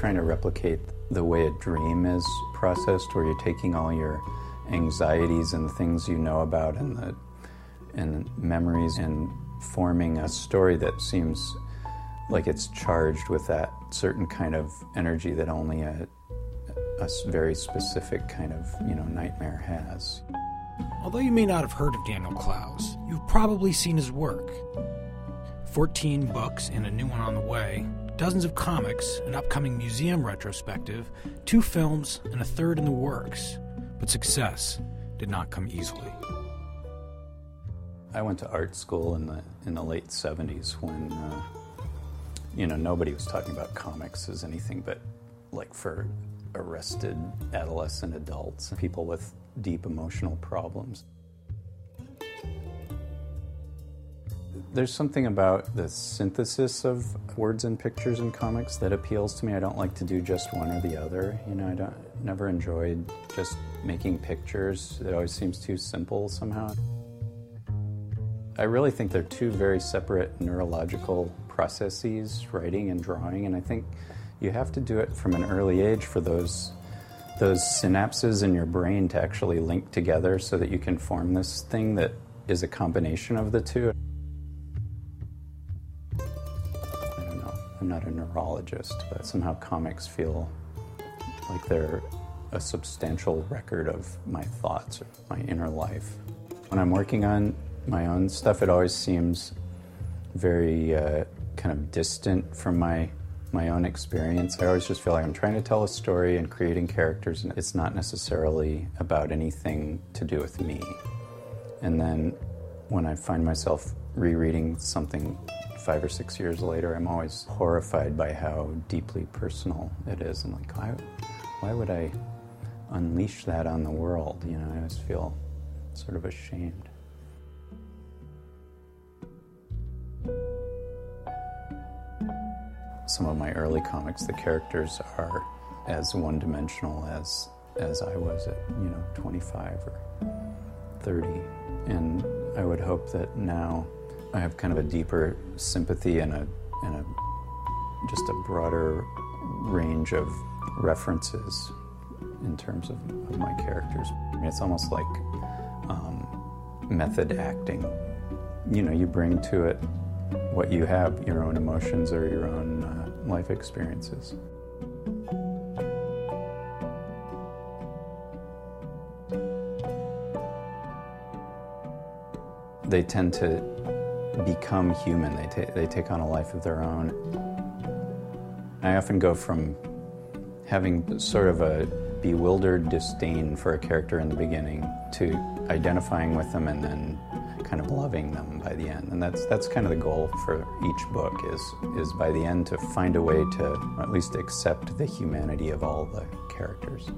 trying to replicate the way a dream is processed, where you're taking all your anxieties and the things you know about and memories and forming a story that seems like it's charged with that certain kind of energy that only a very specific kind of, nightmare has. Although you may not have heard of Daniel Clowes, you've probably seen his work. 14 books and a new one on the way, dozens of comics, an upcoming museum retrospective, 2 films, and a third in the works. But success did not come easily. I went to art school in the late 70s when, nobody was talking about comics as anything but like for arrested adolescent adults, people with deep emotional problems. There's something about the synthesis of words and pictures in comics that appeals to me. I don't like to do just one or the other. I never enjoyed just making pictures. It always seems too simple somehow. I really think they're 2 very separate neurological processes, writing and drawing, and I think you have to do it from an early age for those synapses in your brain to actually link together so that you can form this thing that is a combination of the 2. I don't know, I'm not a neurologist, but somehow comics feel like they're a substantial record of my thoughts or my inner life. When I'm working on my own stuff, it always seems very kind of distant from my own experience. I always just feel like I'm trying to tell a story and creating characters, and it's not necessarily about anything to do with me. And then when I find myself rereading something 5 or 6 years later, I'm always horrified by how deeply personal it is. And like, why would I unleash that on the world? I always feel sort of ashamed. Some of my early comics, the characters are as one-dimensional as I was at, 25 or 30. And I would hope that now I have kind of a deeper sympathy and just a broader range of references in terms of my characters. It's almost like method acting. You bring to it what you have, your own emotions or your own life experiences. They tend to become human. They take on a life of their own. I often go from having sort of a bewildered disdain for a character in the beginning to identifying with them and then kind of loving them by the end. And that's kind of the goal for each book is by the end to find a way to at least accept the humanity of all the characters.